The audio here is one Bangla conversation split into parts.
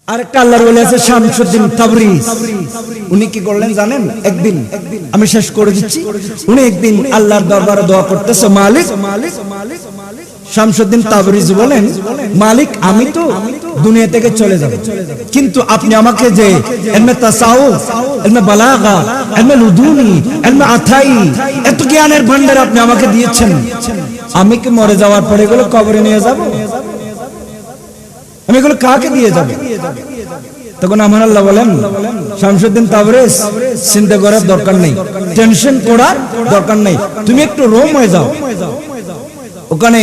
আরেকটা আল্লাহর ওলি আছে শামসুদ্দিন তাবরিজ। উনি কি করলেন জানেন? একদিন আমি শেষ করে দিচ্ছি। উনি একদিন আল্লাহর দরবারে দোয়া করতেছে, মালিক। শামসুদ্দিন তাবরিজ বলেন, মালিক আমি তো দুনিয়া থেকে চলে যাব, কিন্তু আপনি আমাকে যে ইলমে তাসাউফ, ইলমে বালাগা, ইলমে লুদুনি, ইলমে আথাই, এত জ্ঞানের ভান্ডার আপনি আমাকে দিয়েছেন, আমি কি মরে যাওয়ার পরে এগুলো কবরে নিয়ে যাব? আমি এগুলো কাকে দিয়ে যাব? তখন আমার আল্লাহ বলেন, শামসুদ্দিন তাবরিজ চিন্তা করার দরকার নেই, টেনশন করার দরকার নেই, তুমি একটু রোম হয়ে যাও। ওখানে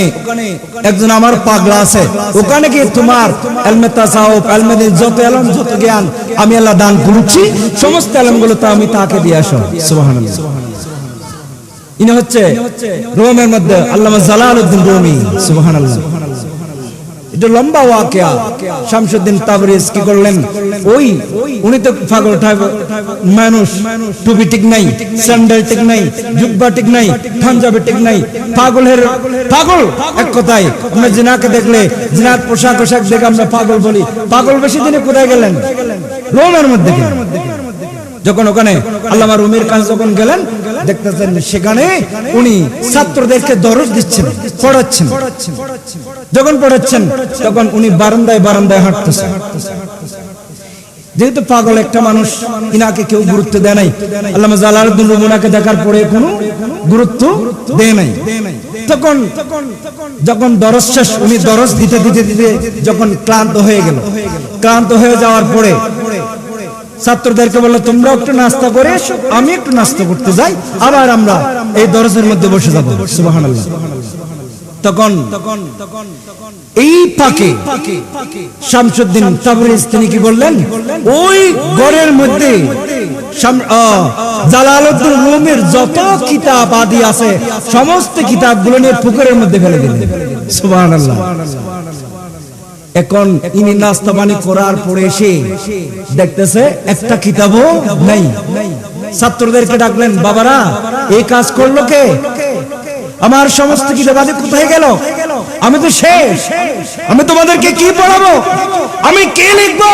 একজন আমার পাগলা আছে, ওখানে গিয়ে তোমার ইলমে তাসাউফ, ইলমে যত ইলম, যত জ্ঞান আমি আল্লাহ দান করেছি, সমস্ত ইলমগুলো তো আমি তাকে দিয়ে আসো। সুবহানাল্লাহ। ইনি হচ্ছে রোমের মধ্যে আল্লামা জালালউদ্দিন রুমি। সুবহানাল্লাহ। এটা লম্বা ওয়াকিয়া। শামসুদ্দিন তাবরিজ কি করলেন? উনি তো পাগল মানুষ, টুপি ঠিক নাই, স্যান্ডেল ঠিক নাই, জুব্বা ঠিক নাই, পাঞ্জাবি ঠিক নাই, পাগল এক কথায়। আমরা জিনাকে দেখলে, জিনার পোশাক দেখে আমরা পাগল বলি। পাগল বেশি দিনে কোথায় গেলেন? রোমের মধ্যে। যখন ওখানে আল্লামা রুমির কাছে যখন গেলেন, দেখতেছেন সেখানে উনি ছাত্রদেরকে দরস দিচ্ছেন, পড়াচ্ছেন। যখন পড়াচ্ছেন তখন উনি বারান্দায় হাঁটতেছেন। যেহেতু পাগল একটা মানুষ, ইনাকে কেউ গুরুত্ব দেয় নাই। আল্লামা জালালউদ্দিন রুমি ওনাকে দেখার পরে কোনো গুরুত্ব দেয় নাই। তখন যখন দরস শেষ, উনি দরস দিতে যখন ক্লান্ত হয়ে যাওয়ার পরে ছাত্রদেরকে বললো, তোমরা একটু নাস্তা করে এসো, আমি একটু নাস্তা করতে যাই, আবার আমরা এই দরজের মধ্যে বসে যাবো। সুবহানাল্লাহ। তখন এই ফাঁকে শামসুদ্দিন তাবরিজ তিনি কি বললেন? ওই ঘরের মধ্যে জালালউদ্দিন রুমির যত কিতাব আদি আছে, সমস্ত কিতাবগুলো নিয়ে পুকুরের মধ্যে ফেলে দিলেন। সুবহানাল্লাহ। এখন ইনি নাস্তা পানি করার পরে এসে দেখতেছে একটা কিতাবও নাই। ছাত্রদেরকে ডাকলেন, বাবারা এই কাজ করলো কে? আমার সমস্ত কিতাব আদি কোথায় গেল? আমি তো শেষ, আমি তোমাদেরকে কি পড়াবো? আমি কি লিখবো?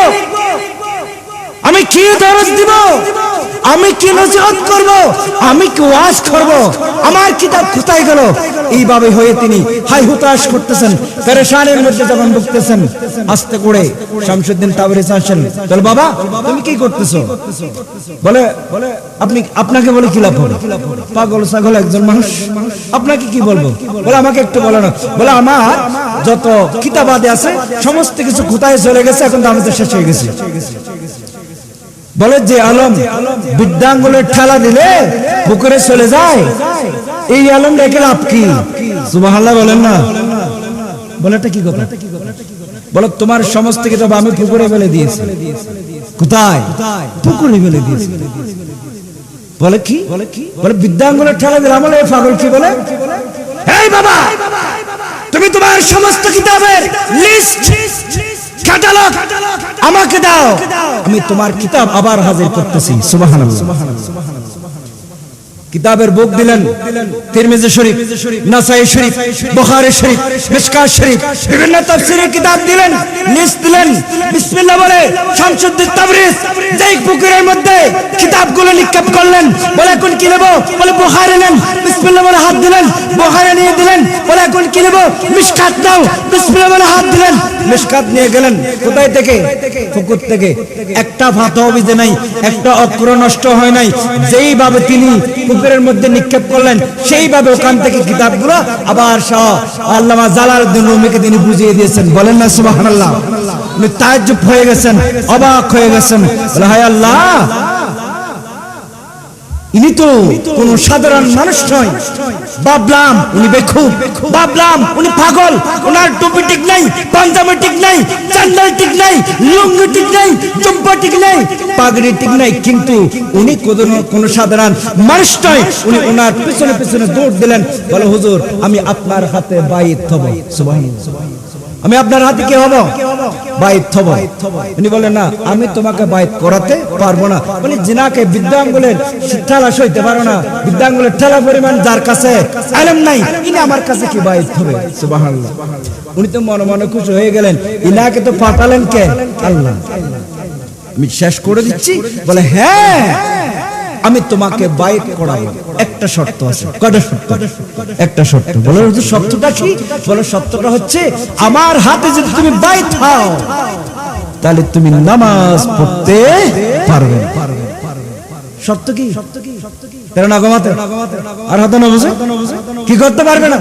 আমি কি দরস দিব? আমি কি নসিহত করব? আমি কি ওয়াজ করব? আমার কিতাব কোথায় গেল? এইভাবে হয়ে তিনি হাই হুতাশ করতেছেন, পেরেশানের মধ্যে যখন ভুগতেছেন। আস্তে করে শামসুদ্দিন তাবরিজ আসেন, বলে, বাবা তুমি কি করতেছো? বলে, আপনাকে বলে কি লাভ হবে? পাগল ছাগল একজন মানুষ, আপনাকে কি বলবো? বলে, আমাকে একটু বলো না। বলে, আমার যত কিতাব আদি আছে সমস্ত কিছু কোথায় চলে গেছে, এখন তো আমি তো শেষ হয়ে গেছি। বলে, যে আলম বিদ্যাঙ্গুলের ঠেলা দিলে পুকুরে চলে যায়, এই আলম রেখে লাভ কি? সুবহানাল্লাহ বলেন না? বলে, এটা কি কথা? বলে, তোমার সমস্ত কিতাব আমি পুকুরে ফেলে দিয়েছি। কোথায়? পুকুরে ফেলে দিয়েছি। বলে, কি? বলে, বিদ্যাঙ্গুলের ঠেলা দিলাম। বলে, পাগল কি বলে? এই বাবা, তুমি তোমার সমস্ত কিতাবের লিস্ট, ক্যাটালগ আমাকে দাও, আমি তোমার কিতাব আবার হাজির করতেছি। সুবহানাল্লাহ। কিতাবের বুক দিলেন, তিরমিজি শরীফ, নাসাই শরীফ, বুখারী শরীফ, মিশকাত শরীফ, বিভিন্ন তাফসীরের কিতাব দিলেন, লিস্ট দিলেন। বিসমিল্লাহ বলে শামসুদ্দিন তাবরিজ যেই পুকুরের মধ্যে কিতাবগুলো নিক্ষেপ করলেন, বলে, এখন কি নেব? বলে, বুখারী নেন। বিসমিল্লাহ বলে হাত দিলেন, বুখারী নিয়ে দিলেন। বলে, এখন কি নেব? মিশকাত নাও। বিসমিল্লাহ বলে হাত দিলেন, মিশকাত নিয়ে গেলেন। কোথায় থেকে? পুকুর থেকে। একটা ফাতাও ভিজে নাই, একটা অক্ষর নষ্ট হয় নাই। যেইভাবে তিনি পুকুরের মধ্যে নিক্ষেপ করলেন, সেইভাবে ওখান থেকে কিতাবগুলো আবার আল্লামা জালালউদ্দিন রুমিকে তিনি বুঝিয়ে দিয়েছেন। বলেন না সুবহানাল্লাহ? উনি তাজ্জুব হয়ে গেছেন, অবাক হয়ে গেছেন। বলে, হায় আল্লাহ, ইনি তো কোন সাধারণ মানুষ নয়। ভাবলাম উনি বেকুব, ভাবলাম উনি পাগল, ওনার টুপি ঠিক নাই, পাঞ্জাবি ঠিক নাই, স্যান্ডেল ঠিক নাই, লুঙ্গি ঠিক নাই, জুব্বা ঠিক নাই, পাগড়ি ঠিক নাই, কিন্তু উনি কোন সাধারণ মানুষ নয়। উনি ওনার পিছনে পিছনে দৌড় দিলেন। বলে, হুজুর আমি আপনার হাতে বাইত হব। সুবহানাল্লাহ। আমি আপনার হাতে কি হব? বাইত হব। উনি বলেন না, আমি তোমাকে বাইত করাতে পারবো না। বলি জিনাকে বিদ্যাঙ্গুলের ঠেলা সইতে পারো না, বিদ্যাঙ্গুলের ঠেলা পরিমাণ যার কাছে ইলম নাই, ইনি আমার কাছে কি বাইত হবে? সুবহানাল্লাহ। উনি তো মনে মনে খুশি হয়ে গেলেন, ইনাকে তো পাঠালেন কে? আল্লাহ। আমি শেষ করে দিচ্ছি। বলে হ্যাঁ, আমি তোমাকে বাইত করাবো, একটা শর্ত আছে। কয়টা শর্ত? একটা শর্ত। বলে হুজুর শর্তটা কি? বলে শর্তটা হচ্ছে আমার হাতে যদি তুমি বাইত হও তাহলে তুমি নামাজ পড়তে পারবে। শর্ত কি? তেরো না ঘুমাতে আর হাতে না বুঝে কি করতে পারবে না?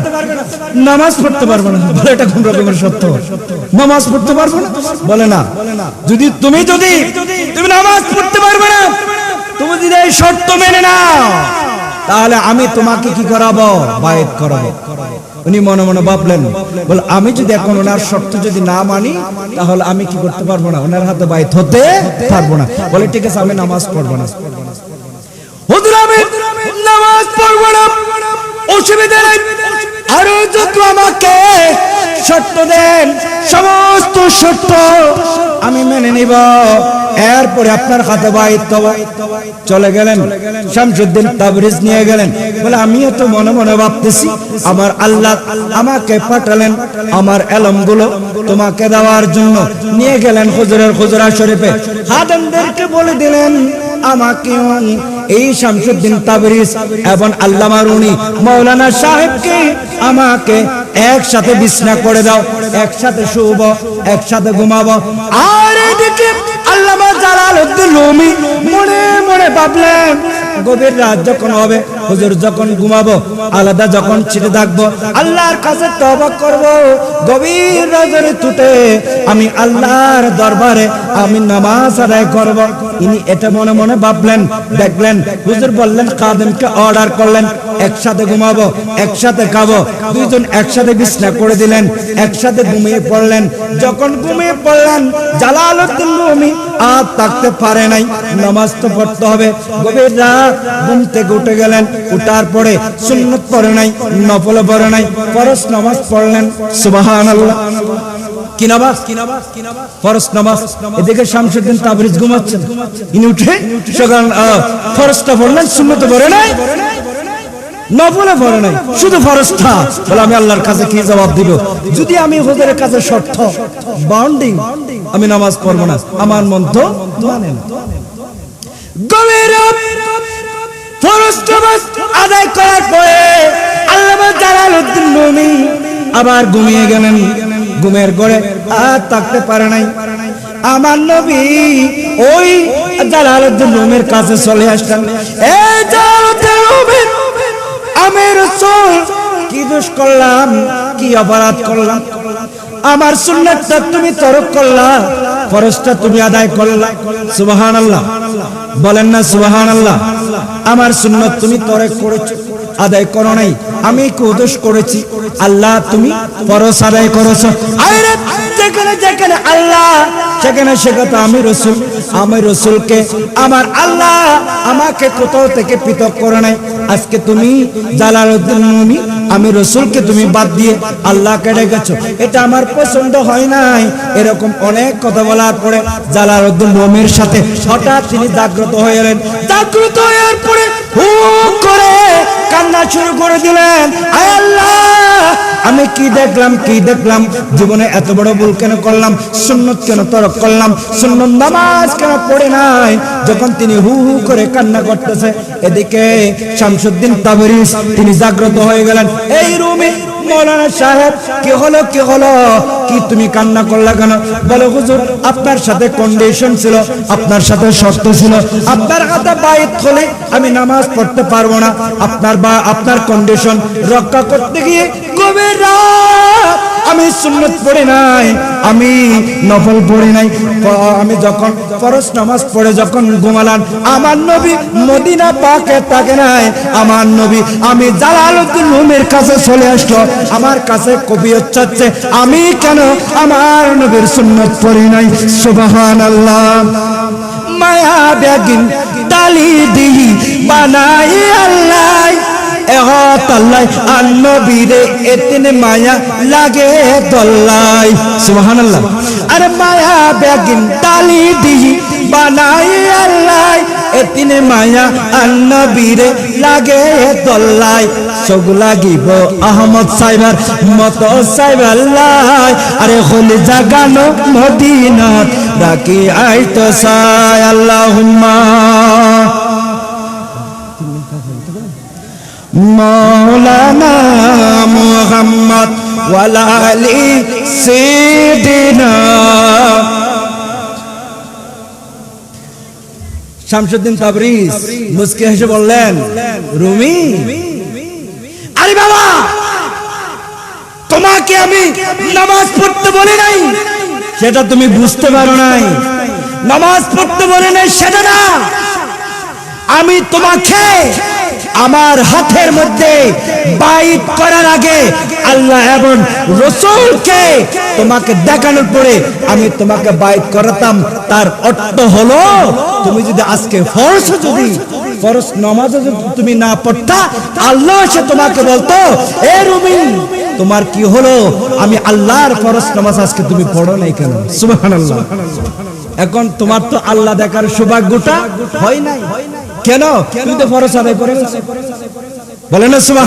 নামাজ পড়তে পারবে না। বলে এটা কোন রকমের শর্ত? নামাজ পড়তে পারবে না? বলে না, যদি তুমি নামাজ পড়তে পারবে না, তুমি যদি এই শর্ত মেনে নাও তাহলে আমি তোমাকে কি করাবো? বাইত করাবো। উনি মনে মনে ভাবলেন, বলে আমি যদি এখন ওনার শর্ত যদি না মানি তাহলে আমি কি করতে পারবো না? ওনার হাতে বাইত হতে পারবো না। বলে ঠিক আছে, আমি নামাজ পড়বো না। হুজুর আমি নামাজ পড়বো না, অসুবিধা নাই, আরো যত আমাকে শর্ত দেন সমস্ত শর্ত আমি মেনে নিব, এরপরে আপনার হাতে বাইত হবে। চলে গেলেন, শামসুদ্দিন তাবরিজ নিয়ে গেলেন। বলে আমিও তো মনে মনে ভাবতেছি আমার আল্লাহ আমাকে পাঠালেন আমার এলমগুলো তোমাকে দেওয়ার জন্য। নিয়ে গেলেন হুজুরের হুজরা শরীফে, খাদেমদেরকে বলে দিলেন আমাকে এই শামসুদ্দিন তাবরিজ এবং আল্লামা রুনি মাওলানা সাহেবকে আমাকে একসাথে বিছনা করে দাও, একসাথে শুব, একসাথে ঘুমাবো। আর এদিকে আল্লামা জালালউদ্দিন রুমি মনে মনে ভাবলেন গভীর রাত যখন হবে, হুজুর যখন ঘুমাবো, আলাদা যখন ছিটে থাকবো, আল্লাহর কাছে তওবা করব, গভীর রাতে ছুটে আমি আল্লাহর দরবারে আমি নামাজ আদায় করব। ইনি এটা মনে মনে ভাবলেন। দেখলেন হুজুর বললেন, খাদেমকে অর্ডার করলেন একসাথে ঘুমাবো, একসাথে খাবো। দুইজন একসাথে বিছনা করে দিলেন, একসাথে ঘুমিয়ে পড়লেন। যখন ঘুমিয়ে পড়লেন, জালালউদ্দিন রুমি আর থাকতে পারে নাই, নামাজ তো পড়তে হবে। গভীর রাত ঘুম থেকে উঠে গেলেন, উঠার পরে সুন্নত পড়ে নাই, নফল পড়ে নাই, ফরজ নামাজ পড়লেন। সুবহানাল্লাহ। কি নামাজ? ফরজ নামাজ। এদিকে শামসুদ্দিন তাবরিজ ঘুমাচ্ছেন, ইনি উঠে সকাল ফরজটা পড়লেন, সুন্নত পড়ে নাই, নফলে পড়ে নাই, শুধু ফরজটা। বলে আমি আল্লাহর কাছে কি জবাব দিব? যদি আমি হুজুরের কাছে শর্ত বাউন্ডিং আমি নামাজ পড়বো না, আমার মন তো মানে না। গভীর ফরজ নামাজ আদায় করার পরে আল্লামা জালালউদ্দিন রুমি আবার ঘুমিয়ে গেলেন। ঘুমের ঘরে আর থাকতে পারে নাই। আমার নবী ওই জালালউদ্দিন রুমির কাছে চলে আসলেন। এই জালালউদ্দিন রুমি, আমি রাসূল কি দোষ করলাম, কি অপরাধ করলাম? আমার সুন্নাতটা তুমি তরক করলা, ফরজটা তুমি আদায় করলা। সুবহানাল্লাহ বলেন না সুবহানাল্লাহ। আমার সুন্নাত তুমি তরক করেছো, আদায় করো নাই, আমি কি দোষ করেছি? আল্লাহ তুমি ফরজ আদায় করেছো। আরে যেখানে যেখানে আল্লাহ সেখানে সেখানে আমি রাসূল, আমি রাসূলকে আমার আল্লাহ আমাকে কোথাও থেকে পৃথক করে নাই। আজকে তুমি জালালউদ্দিন রুমি আমি রাসূলকে তুমি বাদ দিয়ে আল্লাহকে ডেকেছো, এটা আমার পছন্দ হয় নাই। এরকম অনেক কথা বলার পরে জালালউদ্দিন রুমির সাথে হঠাৎ তিনি জাগ্রত হয়ে এলেন। জাগ্রত হওয়ার পরে হু করে কান্না শুরু করে দিলেন, আয় আল্লাহ আমি কি দেখলাম, কি দেখলাম, জীবনে এত বড় ভুল কেন করলাম? সুন্নত কেন তরক করলাম? সুন্নত নামাজ কেন পড়ে নাই? যখন তিনি হু হু করে কান্না করতেছে, এদিকে শামসুদ্দিন তাবরিজ তিনি জাগ্রত হয়ে গেলেন। এই রুমি মৌলানা সাহেব কি হলো, কি হলো, কি তুমি কান্না করলা কেন? বলে হুজুর আপনার সাথে কন্ডিশন ছিল, আপনার সাথে শর্ত ছিল, আপনার হাতে বাইত হলে আমি নামাজ পড়তে পারবো না। আপনার কন্ডিশন রক্ষা করতে গিয়ে গভীর রাত আমি সুন্নত পড়ি নাই, আমি নফল পড়ি নাই। আমি যখন ফরজ নামাজ পড়ে যখন ঘুমালাম, আমার নবী মদিনা পাকে থাকে নাই। আমার নবী আমি জালালউদ্দিন রুমির কাছে চলে আসলো, আমার কাছে কবি হচ্ছে আমি কেন আমার নবীর সুন্নত পড়ি নাই। সুবহানাল্লাহ। মায়া বেগিন তালি দিহি বানাই আল্লাহ, এহতাল্লাই আন্নবীরে এতিন মায়া লাগে দল্লাই সুবহানাল্লাহ আরে মায়া বেগিন তালি দি বানাই আল্লাহ এতিন মায়া আন্নবীরে লাগে দল্লাই চোখ লাগিব আহমদ সাইবার মত সাইবাল্লাহ আরে হলি জাগানো মদিনাত রাখি আইতো সাই আল্লাহুম্মা মাওলানা মুহাম্মদ ওয়ালা আলি সাইয়্যিদিনা শামসুদ্দিন তাবরিজ মুস্কি হেসে বললেন রুমি আরে বাবা তোমাকে আমি নামাজ পড়তে বলি নাই সেটা তুমি বুঝতে পারো নাই নামাজ পড়তে বলি নাই সেটা না আমি তোমাকে আমার হাতের মধ্যে বাইত করার আগে আল্লাহ এবং রাসূলকে তোমাকে দেখানোর পরে আমি তোমাকে বাইত করাতাম তার অর্থ হলো তুমি যদি আজকে ফরজ নামাজ যদি তুমি না পড়তা আল্লাহ সে তোমাকে বলতো এ রুমি তোমার কি হলো আমি আল্লাহর ফরজ নামাজ আজকে তুমি পড়ো নাই কেন সুবহানাল্লাহ এখন তোমার তো আল্লাহ দেখার সৌভাগ্যটা হয় নাই কেন তুমি তো ফরজ আদায় করে বলেন না সুবহানাল্লাহ।